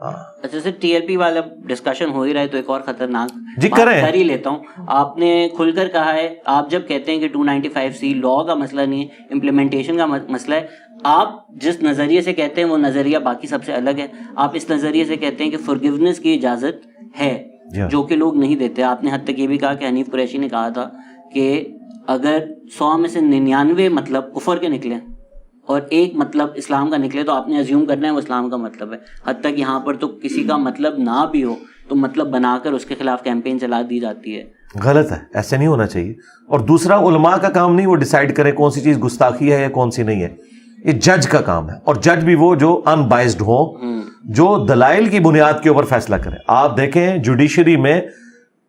اچھا سر T L P والا discussion ہو ہی رہا ہے تو ایک اور خطرناک کر ہی لیتا ہوں. آپ نے کھل کر کہا ہے, آپ جب کہتے ہیں کہ 295C لاء کا مسئلہ نہیں ہے, امپلیمنٹیشن کا مسئلہ ہے, آپ جس نظریے سے کہتے ہیں وہ نظریہ باقی سب سے الگ ہے. آپ اس نظریے سے کہتے ہیں کہ فورگیونیس کی اجازت ہے جو کہ لوگ نہیں دیتے. آپ نے حد تک یہ بھی کہا کہ حنیف قریشی نے کہا تھا کہ اگر 100 میں سے 99 مطلب کفر کے نکلیں اور ایک مطلب اسلام کا نکلے تو آپ نے ازیوم کرنا ہے وہ اسلام کا مطلب ہے. حتیٰ کہ یہاں پر تو کسی کا مطلب نہ بھی ہو تو مطلب بنا کر اس کے خلاف کیمپین چلا دی جاتی ہے. غلط ہے, ایسے نہیں ہونا چاہیے. اور دوسرا, علماء کا کام نہیں وہ ڈیسائیڈ کرے کون سی چیز گستاخی ہے یا کون سی نہیں ہے, یہ جج کا کام ہے. اور جج بھی وہ جو ان بائزڈ ہو, جو دلائل کی بنیاد کے اوپر فیصلہ کرے. آپ دیکھیں جوڈیشری میں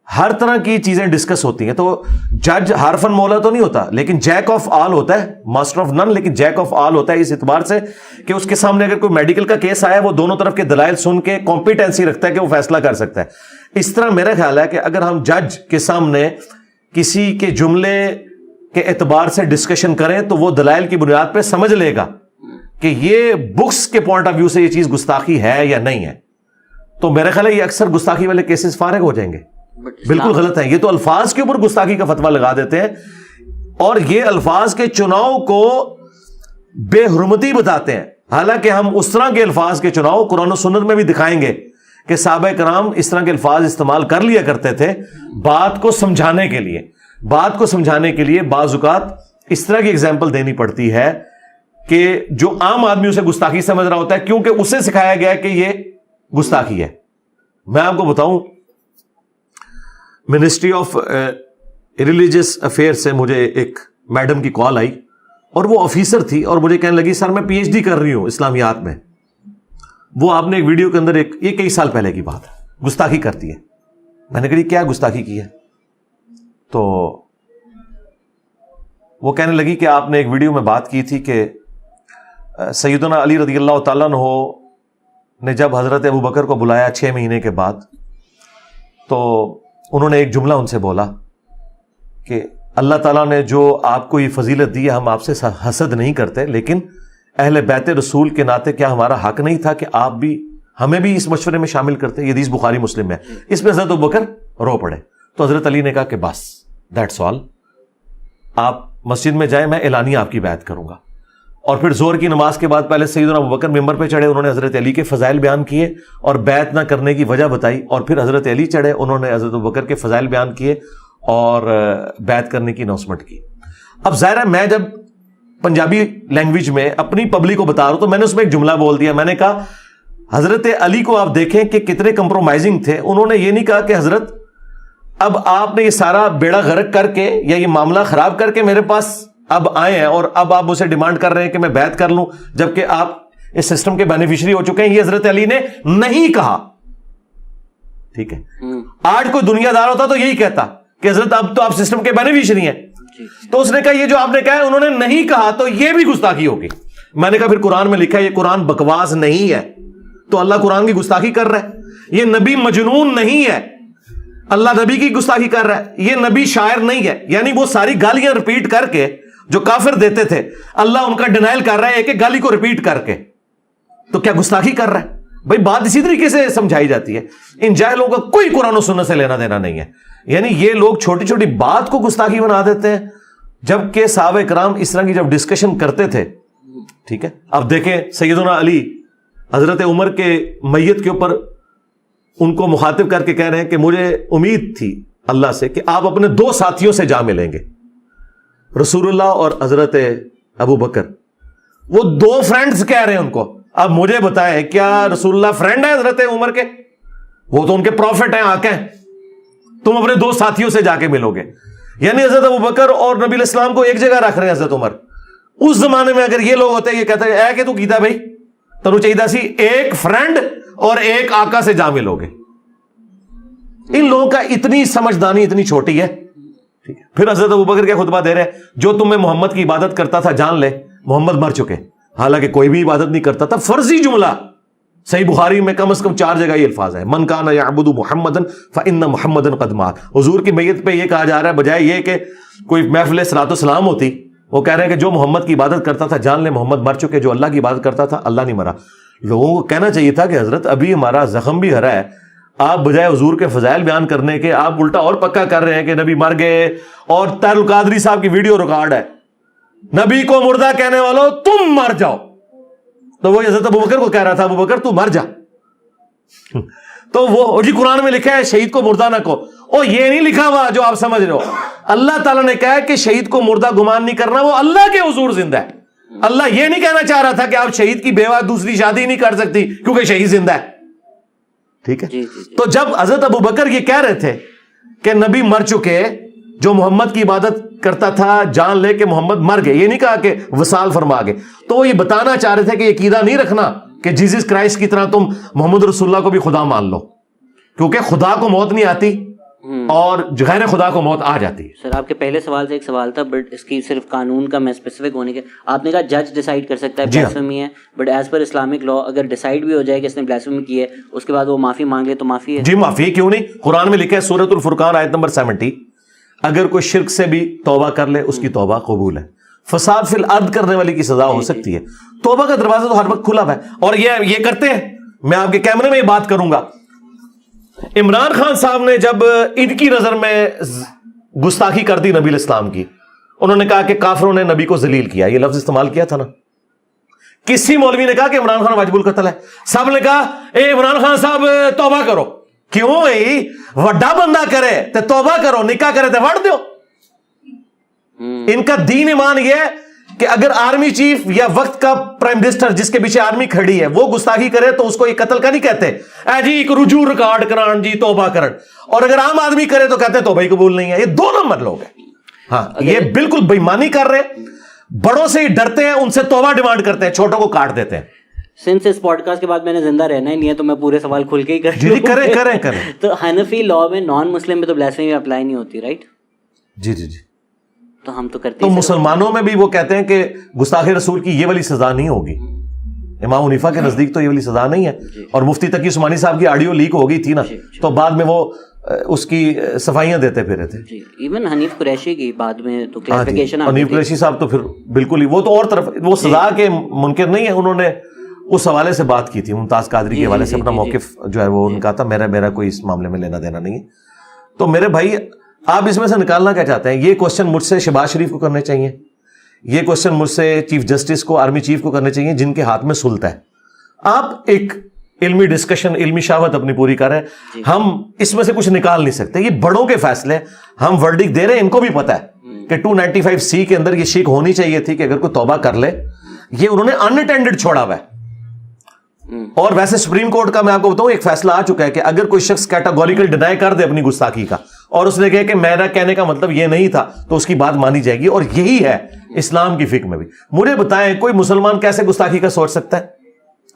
ہر طرح کی چیزیں ڈسکس ہوتی ہیں, تو جج حرفن مولا تو نہیں ہوتا لیکن جیک آف آل ہوتا ہے, ماسٹر آف نن لیکن جیک آف آل ہوتا ہے, اس اعتبار سے کہ اس کے سامنے اگر کوئی میڈیکل کا کیس آیا وہ دونوں طرف کے دلائل سن کے کمپیٹنسی رکھتا ہے کہ وہ فیصلہ کر سکتا ہے. اس طرح میرا خیال ہے کہ اگر ہم جج کے سامنے کسی کے جملے کے اعتبار سے ڈسکشن کریں تو وہ دلائل کی بنیاد پہ سمجھ لے گا کہ یہ بکس کے پوائنٹ آف ویو سے یہ چیز گستاخی ہے یا نہیں ہے, تو میرا خیال ہے یہ اکثر گستاخی والے کیسز فارغ ہو جائیں گے. بالکل غلط ہے, یہ تو الفاظ کے اوپر گستاخی کا فتویٰ لگا دیتے ہیں اور یہ الفاظ کے چناؤ کو بے حرمتی بتاتے ہیں. حالانکہ ہم اس طرح کے الفاظ کے چناؤ قرآن و سنت میں بھی دکھائیں گے کہ صحابہ کرام اس طرح کے الفاظ استعمال کر لیا کرتے تھے بات کو سمجھانے کے لیے. بات کو سمجھانے کے لیے بعض اوقات اس طرح کی اگزامپل دینی پڑتی ہے کہ جو عام آدمی اسے گستاخی سمجھ رہا ہوتا ہے کیونکہ اسے سکھایا گیا کہ یہ گستاخی ہے. میں آپ کو بتاؤں, منسٹری آف ریلیجس افیئر سے مجھے ایک میڈم کی کال آئی اور وہ آفیسر تھی اور مجھے کہنے لگی سر میں پی ایچ ڈی کر رہی ہوں اسلامیات میں. وہ آپ نے ایک ویڈیو کے اندر یہ کئی سال پہلے کی بات ہے, گستاخی کرتی ہے. میں نے کہا کیا گستاخی کی ہے؟ تو وہ کہنے لگی کہ آپ نے ایک ویڈیو میں بات کی تھی کہ سیدنا علی رضی اللہ تعالیٰ عنہ نے جب حضرت ابو بکر کو بلایا 6 مہینے کے بعد تو انہوں نے ایک جملہ ان سے بولا کہ اللہ تعالیٰ نے جو آپ کو یہ فضیلت دی ہے ہم آپ سے حسد نہیں کرتے, لیکن اہل بیت رسول کے ناطے کیا ہمارا حق نہیں تھا کہ آپ بھی ہمیں بھی اس مشورے میں شامل کرتے؟ یہ حدیث بخاری مسلم میں. اس میں حضرت ابو بکر رو پڑے. تو حضرت علی نے کہا کہ بس دیٹس آل, آپ مسجد میں جائیں, میں اعلانیہ آپ کی بیعت کروں گا. اور پھر زور کی نماز کے بعد پہلے سیدنا ابو بکر ممبر پہ چڑھے, انہوں نے حضرت علی کے فضائل بیان کیے اور بیعت نہ کرنے کی وجہ بتائی, اور پھر حضرت علی چڑھے, انہوں نے حضرت ابو بکر کے فضائل بیان کیے اور بیعت کرنے کی اناؤنسمنٹ کی. اب ظاہر ہے میں جب پنجابی لینگویج میں اپنی پبلک کو بتا رہا ہوں تو میں نے اس میں ایک جملہ بول دیا. میں نے کہا حضرت علی کو آپ دیکھیں کہ کتنے کمپرومائزنگ تھے. انہوں نے یہ نہیں کہا کہ حضرت اب آپ نے یہ سارا بیڑا غرق کر کے یا یہ معاملہ خراب کر کے میرے پاس اب آئے ہیں اور اب آپ اسے ڈیمانڈ کر رہے ہیں کہ میں بیعت کر لوں جبکہ آپ اس سسٹم کے بینیفیشری ہو چکے ہیں. یہ حضرت علی نے نہیں کہا. ٹھیک ہے, آج کوئی دنیا دار ہوتا تو یہی کہتا کہ حضرت اب تو آپ سسٹم کے بینیفیشری ہیں. تو اس نے کہا یہ جو آپ نے کہا ہے انہوں نے نہیں کہا تو یہ بھی گستاخی ہوگی. میں نے کہا پھر قرآن میں لکھا ہے یہ قرآن بکواس نہیں ہے تو اللہ قرآن کی گستاخی کر رہا ہے. یہ نبی مجنون نہیں ہے, اللہ نبی کی گستاخی کر رہا ہے. یہ نبی شاعر نہیں ہے, یعنی وہ ساری گالیاں ریپیٹ کر کے جو کافر دیتے تھے اللہ ان کا ڈینائل کر رہا ہے ایک ایک گالی کو ریپیٹ کر کے. تو کیا گستاخی کر رہا ہے؟ بھائی بات اسی طریقے سے سمجھائی جاتی ہے. ان جاہلوں کا کوئی قرآن و سنت سے لینا دینا نہیں ہے. یعنی یہ لوگ چھوٹی چھوٹی بات کو گستاخی بنا دیتے ہیں جبکہ صحابہ کرام اس طرح کی جب ڈسکشن کرتے تھے. ٹھیک ہے, اب دیکھیں سیدنا علی حضرت عمر کے میت کے اوپر ان کو مخاطب کر کے کہہ رہے ہیں کہ مجھے امید تھی اللہ سے کہ آپ اپنے 2 ساتھیوں سے جا ملیں گے, رسول اللہ اور حضرت ابو بکر. وہ 2 فرینڈز کہہ رہے ہیں ان کو. اب مجھے بتائیں کیا رسول اللہ فرینڈ ہے حضرت عمر کے؟ وہ تو ان کے پروفٹ ہیں, آقا ہیں. تم اپنے 2 ساتھیوں سے جا کے ملو گے. یعنی حضرت ابو بکر اور نبی علیہ السلام کو ایک جگہ رکھ رہے ہیں حضرت عمر. اس زمانے میں اگر یہ لوگ ہوتے یہ کہتے ہیں اے کہ تو کیتا بھائی تنو چاہیے سی ایک فرینڈ اور ایک آقا سے جا ملو گے. ان لوگوں کا اتنی سمجھدانی اتنی چھوٹی ہے. پھر حضرت ابو بکر کیا خطبہ دے رہے ہیں, جو تم میں محمد کی عبادت کرتا تھا جان لے محمد مر چکے. حالانکہ کوئی بھی عبادت نہیں کرتا تھا. فرضی جملہ صحیح بخاری میں کم از کم 4 جگہ یہ الفاظ ہے, من کان یعبد محمدا فان محمدا قد مات. حضور کی میت پہ یہ کہا جا رہا ہے بجائے یہ کہ کوئی محفل صلاۃ والسلام ہوتی. وہ کہہ رہے ہیں کہ جو محمد کی عبادت کرتا تھا جان لے محمد مر چکے, جو اللہ کی عبادت کرتا تھا اللہ نہیں مرا. لوگوں کو کہنا چاہیے تھا کہ حضرت ابھی ہمارا زخم بھی ہرا ہے, آپ بجائے حضور کے فضائل بیان کرنے کے آپ الٹا اور پکا کر رہے ہیں کہ نبی مر گئے, اور طاہر القادری صاحب کی ویڈیو ریکارڈ ہے, نبی کو مردہ کہنے والوں تم مر جاؤ. تو وہ حضرت ابوبکر کو کہہ رہا تھا, ابوبکر تو مر جا. تو وہ جی قرآن میں لکھا ہے شہید کو مردہ نہ کہو, اور یہ نہیں لکھا ہوا جو آپ سمجھ رہے ہو. اللہ تعالیٰ نے کہا ہے کہ شہید کو مردہ گمان نہیں کرنا, وہ اللہ کے حضور زندہ ہے. اللہ یہ نہیں کہنا چاہ رہا تھا کہ آپ شہید کی بیوہ دوسری شادی نہیں کر سکتی کیونکہ شہید زندہ ہے. ٹھیک ہے. تو جب حضرت ابوبکر یہ کہہ رہے تھے کہ نبی مر چکے, جو محمد کی عبادت کرتا تھا جان لے کہ محمد مر گئے, یہ نہیں کہا کہ وصال فرما گئے, تو وہ یہ بتانا چاہ رہے تھے کہ یہ عقیدہ نہیں رکھنا کہ جیزس کرائسٹ کی طرح تم محمد رسول اللہ کو بھی خدا مان لو, کیونکہ خدا کو موت نہیں آتی اور غیر خدا کو موت آ جاتی ہے. سر آپ کے پہلے سوال سے ایک سوال تھا, بٹ اس کی صرف قانون کا میں اسپیسیفک ہونے کے, آپ نے کہا جج ڈیسائیڈ کر سکتا ہے بلاسفیمی ہے, but as per Islamic law اگر ڈیسائیڈ بھی ہو جائے کہ اس نے بلاسفیمی کی ہے, اس کے بعد وہ معافی مانگ لے تو معافی ہے؟ جی معافی ہے, کیوں نہیں. قرآن میں لکھا ہے سورۃ الفرقان آیت نمبر 70, اگر کوئی شرک سے بھی توبہ کر لے اس کی توبہ قبول ہے. فساد فی الارض کرنے والی کی سزا ہو سکتی ہے. توبہ کا دروازہ تو ہر وقت کھلا ہوا ہے, اور یہ کرتے ہیں. میں آپ کے کیمرے میں یہ بات کروں گا, عمران خان صاحب نے جب ان کی نظر میں گستاخی کر دی نبی الاسلام کی, انہوں نے کہا کہ کافروں نے نبی کو ذلیل کیا, یہ لفظ استعمال کیا تھا نا. کسی مولوی نے کہا کہ عمران خان واجب القتل ہے, سب نے کہا اے عمران خان صاحب توبہ کرو. کیوں بھائی, وڈا بندہ کرے تو توبہ کرو, نکاح کرے تو وڑ دو. ان کا دین ایمان یہ ہے کہ اگر آرمی چیف یا وقت کا پرائم منسٹر جس کے پیچھے آرمی کھڑی ہے وہ گستاخی کرے تو اس کو یہ قتل کا نہیں کہتے, اے جی ایک رجوع ریکارڈ کران جی توبہ کرن, اور اگر عام آدمی کرے تو کہتے توبہ ہی قبول نہیں ہے. یہ دو نمبر لوگ ہیں. ہاں یہ بالکل بےایمانی کر رہے ہیں, بڑوں سے ہی ڈرتے ہیں, ان سے توبہ ڈیمانڈ کرتے ہیں, چھوٹوں کو کاٹ دیتے ہیں. سنس اس پوڈ کاسٹ کے بعد میں نے زندہ رہنا ہی نہیں ہے تو میں پورے سوال کھل کے ہی کریں. تو حنفی لا میں نان مسلم میں تو بلاسفیمی اپلائی نہیں ہوتی, رائٹ؟ جی. تو ہم تو کرتے تو مسلمانوں میں بھی وہ کہتے ہیں کہ گستاخی رسول کی یہ والی سزا نہیں ہوگی. امام حنیفہ کے نزدیک تو یہ والی سزا نہیں ہے. اور مفتی تقی عثمانی صاحب کی آڈیو لیک ہو گئی تھی نا, تو بعد میں وہ اس کی صفائیاں دیتے پھرے تھے. ایون حنیف قریشی کی بعد میں تو کلیریفیکیشن, حنیف قریشی صاحب تو پھر بالکل ہی وہ تو اور طرف, وہ سزا کے منکر نہیں ہے. انہوں نے اس حوالے سے بات کی تھی, ممتاز قادری کے حوالے سے اپنا موقف جو ہے وہ ان کا تھا. میرا کوئی اس معاملے میں لینا دینا نہیں ہے. تو میرے بھائی آپ اس میں سے نکالنا کیا چاہتے ہیں؟ یہ کوشچن مجھ سے شہباز شریف کو کرنے چاہیے, یہ کوشچن مجھ سے چیف جسٹس کو, آرمی چیف کو کرنے چاہیے, جن کے ہاتھ میں سلطہ ہے. آپ ایک علمی ڈسکشن, علمی شہوت اپنی پوری کر رہے ہیں, ہم اس میں سے کچھ نکال نہیں سکتے. یہ بڑوں کے فیصلے, ہم ورڈکٹ دے رہے ہیں, ان کو بھی پتا ہے کہ 295C کے اندر یہ شیک ہونی چاہیے تھی کہ اگر کوئی توبہ کر لے, یہ انہوں نے انٹینڈڈ چھوڑا ہوا ہے. اور ویسے سپریم کورٹ کا میں آپ کو بتاؤں ایک فیصلہ آ چکا ہے کہ اگر کوئی شخص کیٹاگوریکل ڈینائی کر دے اپنی گستاخی کا, اور اس نے کہا کہ میرا کہنے کا مطلب یہ نہیں تھا, تو اس کی بات مانی جائے گی. اور یہی ہے اسلام کی فقہ میں بھی. مجھے بتائیں کوئی مسلمان کیسے گستاخی کا سوچ سکتا ہے؟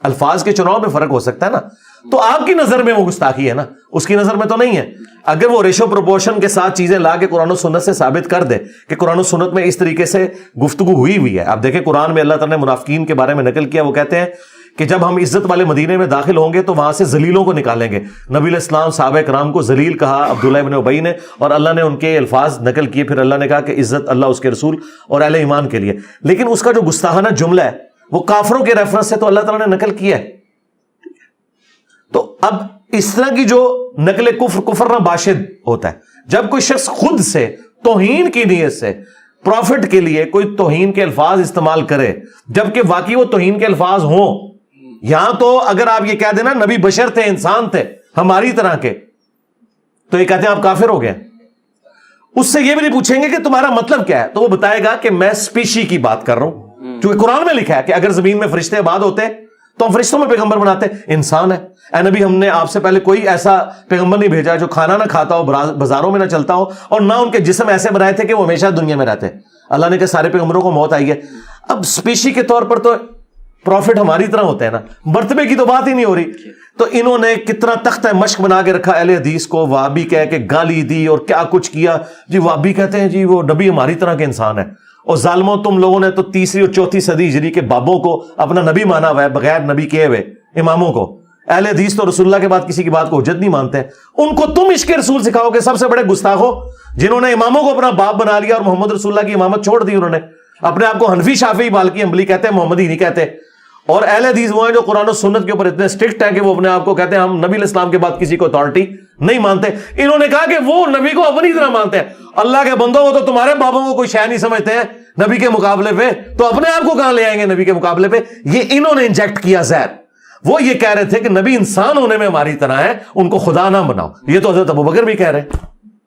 الفاظ کے چناؤ میں فرق ہو سکتا ہے نا. تو آپ کی نظر میں وہ گستاخی ہے نا, اس کی نظر میں تو نہیں ہے. اگر وہ ریشو پروپورشن کے ساتھ چیزیں لا کے قرآن و سنت سے ثابت کر دے کہ قرآن و سنت میں اس طریقے سے گفتگو ہوئی ہے. آپ دیکھیں قرآن میں اللہ تعالیٰ نے منافقین کے بارے میں نقل کیا, وہ کہتے ہیں کہ جب ہم عزت والے مدینے میں داخل ہوں گے تو وہاں سے ذلیلوں کو نکالیں گے. نبی علیہ السلام صحابہ کرام کو ذلیل کہا عبداللہ ابن ابی نے, اور اللہ نے ان کے الفاظ نقل کیے. پھر اللہ نے کہا کہ عزت اللہ, اس کے رسول اور اہل ایمان کے لیے. لیکن اس کا جو گستاخانہ جملہ ہے وہ کافروں کے ریفرنس سے تو اللہ تعالیٰ نے نقل کیا ہے. تو اب اس طرح کی جو نقل کفر نہ باشد ہوتا ہے, جب کوئی شخص خود سے توہین کی نیت سے پروفٹ کے لیے کوئی توہین کے الفاظ استعمال کرے, جبکہ واقعی وہ توہین کے الفاظ ہوں. یہاں تو اگر آپ یہ کہہ دینا نبی بشر تھے, انسان تھے ہماری طرح کے, تو یہ کہتے ہیں آپ کافر ہو گئے. اس سے یہ بھی نہیں پوچھیں گے کہ تمہارا مطلب کیا ہے, تو وہ بتائے گا کہ میں اسپیشی کی بات کر رہا ہوں. کیونکہ قرآن میں لکھا ہے کہ اگر زمین میں فرشتے آباد ہوتے تو ہم فرشتوں میں پیغمبر بناتے. انسان ہے اے نبی, ہم نے آپ سے پہلے کوئی ایسا پیغمبر نہیں بھیجا جو کھانا نہ کھاتا ہو, بازاروں میں نہ چلتا ہو, اور نہ ان کے جسم ایسے بنائے تھے کہ وہ ہمیشہ دنیا میں رہتے. اللہ نے کہا سارے پیغمبروں کو موت آئی ہے. اب اسپیشی کے طور پر تو پروفٹ ہماری طرح ہوتے ہیں نا, مرتبے کی تو بات ہی نہیں ہو رہی. تو انہوں نے کتنا تختہ مشق بنا کے رکھا اہل حدیث کو, وہابی کہہ کے گالی دی اور کیا کچھ کیا. جی وہابی کہتے ہیں جی وہ نبی ہماری طرح کے انسان ہے. اور ظالموں تم لوگوں نے تو 3 اور 4 صدی ہجری کے بابوں کو اپنا نبی مانا ہوا ہے, بغیر نبی کیے ہوئے اماموں کو. اہل حدیث تو رسول اللہ کے بعد کسی کی بات کو حجت نہیں مانتے ہیں. ان کو تم عشق رسول سکھاؤ گے, سب سے بڑے گستاخ ہو جنہوں نے اماموں کو اپنا باپ بنا لیا اور محمد رسول اللہ کی امامت چھوڑ دی. انہوں نے اپنے آپ کو حنفی, شافعی, مالکی, حنبلی کہتے ہیں, محمدی نہیں کہتے. اور اہل حدیث وہ ہیں جو قرآن و سنت کے اوپر اتنے اسٹرکٹ ہیں کہ وہ اپنے آپ کو کہتے ہیں ہم نبی علیہ السلام کے بعد کسی کو اتھارٹی نہیں مانتے. انہوں نے کہا کہ وہ نبی کو اپنی طرح مانتے ہیں. اللہ کے بندوں کو تو تمہارے بابوں کو کوئی شے نہیں سمجھتے ہیں نبی کے مقابلے پہ, تو اپنے آپ کو کہاں لے آئیں گے نبی کے مقابلے پہ؟ یہ انہوں نے انجیکٹ کیا زہر. وہ یہ کہہ رہے تھے کہ نبی انسان ہونے میں ہماری طرح ہے, ان کو خدا نہ بناؤ. یہ تو حضرت ابوبکر بھی کہہ رہے ہیں.